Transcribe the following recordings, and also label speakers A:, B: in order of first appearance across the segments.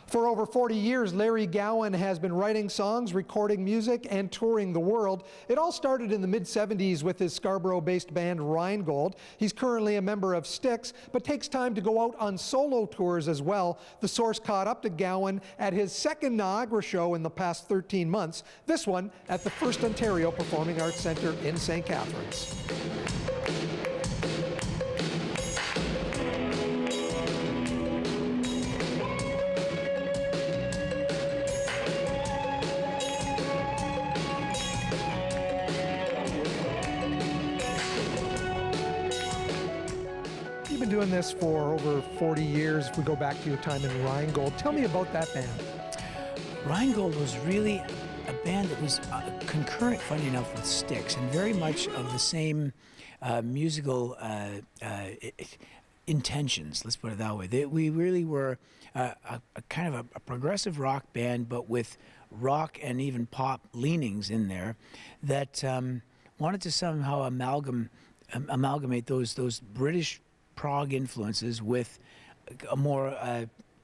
A: For over 40 years, Larry Gowan has been writing songs, recording music, and touring the world. It all started in the mid-70s with his Scarborough-based band Rheingold. He's currently a member of Styx, but takes time to go out on solo tours as well. The Source caught up to Gowan at his second Niagara show in the past 13 months, this one at the FirstOntario Performing Arts Centre in St. Catharines. You've been doing this for over 40 years. If we go back to your time in Rheingold, tell me about that band.
B: Rheingold was really a band that was concurrent, funny enough, with Styx, and very much of the same musical intentions, let's put it that way. We really were a kind of a progressive rock band, but with rock and even pop leanings in there that wanted to somehow amalgamate those British prog influences with a more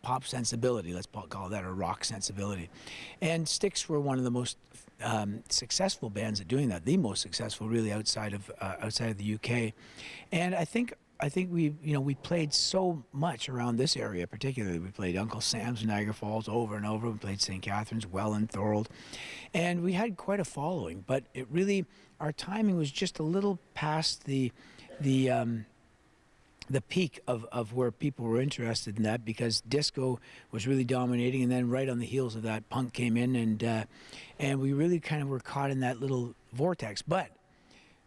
B: pop sensibility, let's call that, a rock sensibility. And Styx were one of the most successful bands at doing that, the most successful really outside of the UK. And I think we played so much around this area. Particularly, we played Uncle Sam's, Niagara Falls over and over. We played St. Catharines, Welland, Thorold, and we had quite a following. But it really, our timing was just a little past the peak of where people were interested in that, because disco was really dominating, and then right on the heels of that, punk came in, and we really kind of were caught in that little vortex. But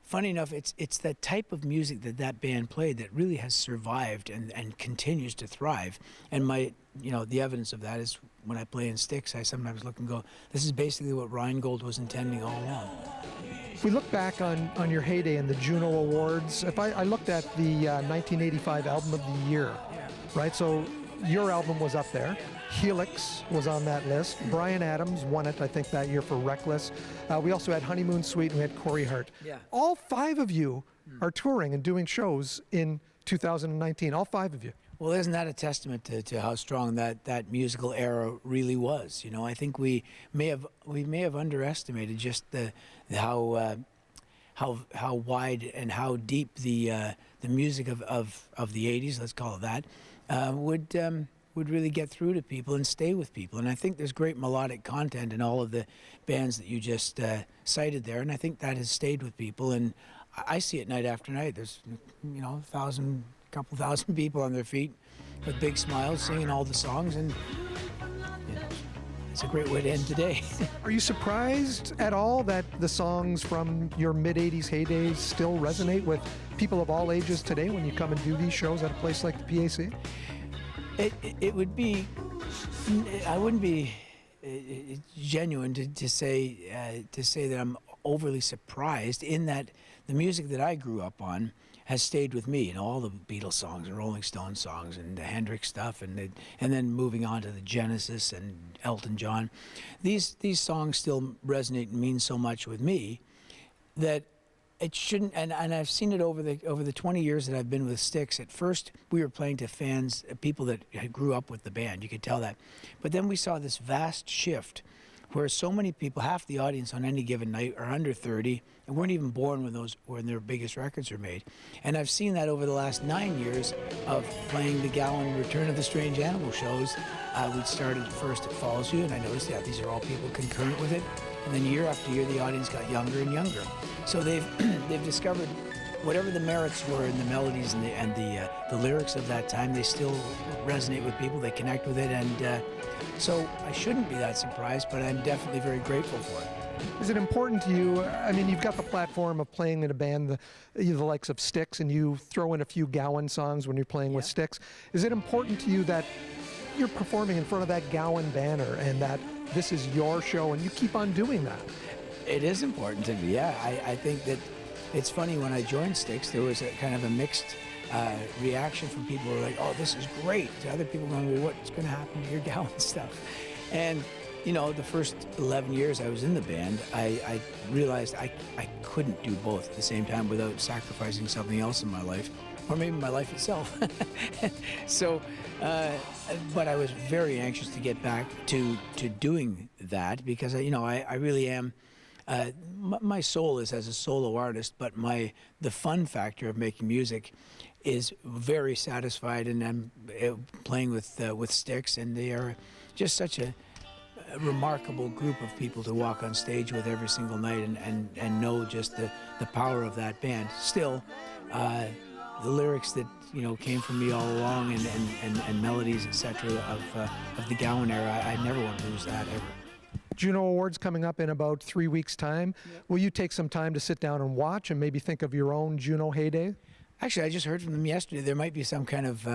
B: funny enough, it's that type of music that band played that really has survived and continues to thrive. And the evidence of that is when I play in Styx, I sometimes look and go, this is basically what Rheingold was intending all along.
A: If we look back on your heyday in the Juno Awards, if I looked at the 1985 Album of the Year, right? So your album was up there. Helix was on that list. Bryan Adams won it, I think, that year for Reckless. We also had Honeymoon Suite, and we had Corey Hart.
B: Yeah.
A: All five of you are touring and doing shows in 2019, all five of you.
B: Well, isn't that a testament to how strong that musical era really was? You know, I think we may have underestimated just how wide and how deep the music of the 80s, let's call it that, would really get through to people and stay with people. And I think there's great melodic content in all of the bands that you just cited there, and I think that has stayed with people. And I see it night after night. There's couple thousand people on their feet with big smiles singing all the songs, and it's a great way to end today.
A: Are you surprised at all that the songs from your mid-'80s heydays still resonate with people of all ages today when you come and do these shows at a place like the PAC?
B: It would be, I wouldn't be genuine to say that I'm overly surprised, in that the music that I grew up on has stayed with me. You know, all the Beatles songs and Rolling Stones songs and the Hendrix stuff, and then moving on to the Genesis and Elton John. These songs still resonate and mean so much with me that it shouldn't. And I've seen it over the 20 years that I've been with Styx. At first, we were playing to fans, people that grew up with the band. You could tell that. But then we saw this vast shift, where so many people, half the audience on any given night, are under 30 and weren't even born when their biggest records were made. And I've seen that over the last 9 years of playing the Gowan Return of the Strange Animal shows. We started first at Falls View, and I noticed that these are all people concurrent with it. And then year after year, the audience got younger and younger. So they've discovered whatever the merits were in the melodies and the lyrics of that time, they still resonate with people. They connect with it, and so I shouldn't be that surprised, but I'm definitely very grateful for it.
A: Is it important to you? I mean, you've got the platform of playing in a band, the likes of Styx, and you throw in a few Gowan songs when you're playing with Styx. Is it important to you that you're performing in front of that Gowan banner and that this is your show and you keep on doing that?
B: It is important to me, yeah. I think that it's funny, when I joined Styx, there was a kind of a mixed reaction from people who were like, oh, this is great, to other people going, well, what's going to happen to your Gowan stuff? And you know, the first 11 years I was in the band, I realized I couldn't do both at the same time without sacrificing something else in my life, or maybe my life itself. So, but I was very anxious to get back to doing that because, you know, I really am. My soul is as a solo artist, but the fun factor of making music is very satisfied, and I'm playing with Styx, and they are just such a remarkable group of people to walk on stage with every single night and know just the power of that band. Still, the lyrics that, you know, came from me all along and melodies, etc. of the Gowan era, I never want to lose that ever.
A: Juno Awards coming up in about 3 weeks' time. Yep. Will you take some time to sit down and watch and maybe think of your own Juno heyday?
B: Actually, I just heard from them yesterday. There might be some kind of,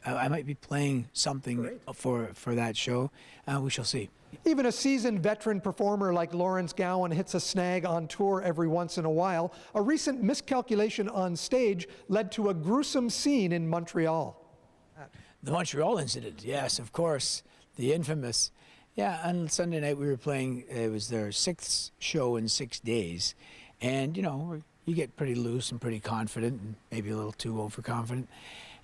B: I might be playing something for that show. We shall see.
A: Even a seasoned veteran performer like Lawrence Gowan hits a snag on tour every once in a while. A recent miscalculation on stage led to a gruesome scene in Montreal.
B: The Montreal incident, yes, of course. The infamous. Yeah, on Sunday night we were playing, it was their 6th show in 6 days. And, you know, you get pretty loose and pretty confident, and maybe a little too overconfident.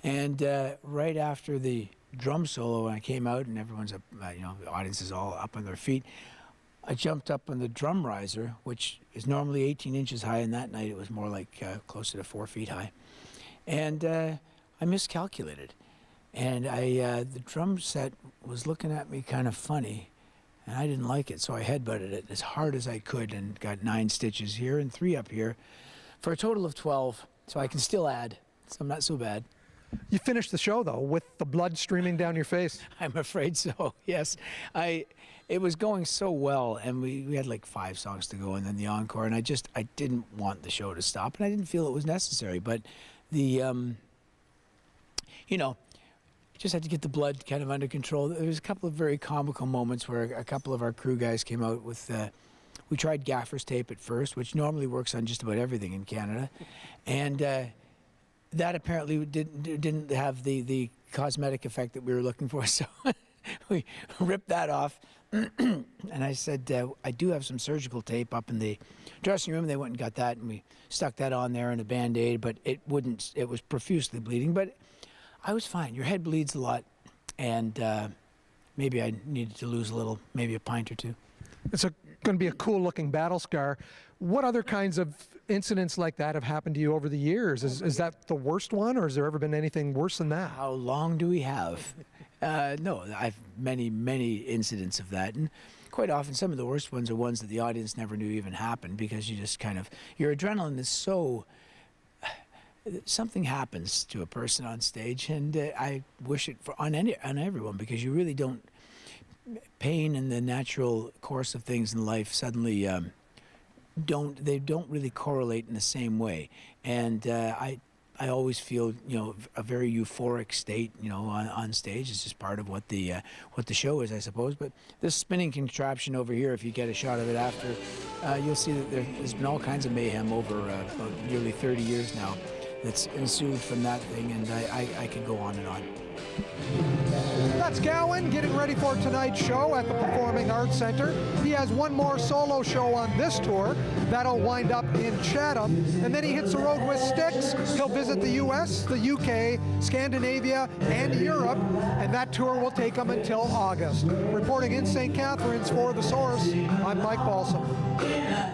B: And right after the drum solo, when I came out and everyone's up, you know, the audience is all up on their feet, I jumped up on the drum riser, which is normally 18 inches high, and that night it was more like closer to 4 feet high. And I miscalculated. And the drum set was looking at me kind of funny, and I didn't like it, so I headbutted it as hard as I could and got 9 stitches here and 3 up here for a total of 12, so I can still add, so I'm not so bad.
A: You finished the show, though, with the blood streaming down your face.
B: I'm afraid so, yes. It was going so well, and we had like 5 songs to go and then the encore, and I didn't want the show to stop, and I didn't feel it was necessary, but the, you know, just had to get the blood kind of under control. There was a couple of very comical moments where a couple of our crew guys came out with, we tried gaffer's tape at first, which normally works on just about everything in Canada. And that apparently didn't have the cosmetic effect that we were looking for. So we ripped that off. And I said, I do have some surgical tape up in the dressing room. They went and got that, and we stuck that on there in a Band-Aid, but it was profusely bleeding. But I was fine. Your head bleeds a lot, and maybe I needed to lose a little, maybe a pint or 2.
A: It's going to be a cool-looking battle scar. What other kinds of incidents like that have happened to you over the years? Is that the worst one, or has there ever been anything worse than that?
B: How long do we have? No, I've many incidents of that, and quite often some of the worst ones are ones that the audience never knew even happened, because you just kind of, your adrenaline is so, something happens to a person on stage, and I wish it on everyone, because you really don't, pain and the natural course of things in life suddenly don't really correlate in the same way, and I always feel, you know, a very euphoric state, you know, on stage. It's just part of what the show is, I suppose. But this spinning contraption over here, if you get a shot of it after, you'll see that there's been all kinds of mayhem over about nearly 30 years now that's ensued from that thing, and I could go on and on.
A: That's Gowan getting ready for tonight's show at the Performing Arts Centre. He has one more solo show on this tour. That'll wind up in Chatham. And then he hits the road with Styx. He'll visit the US, the UK, Scandinavia, and Europe. And that tour will take him until August. Reporting in St. Catharines for The Source, I'm Mike Balsom.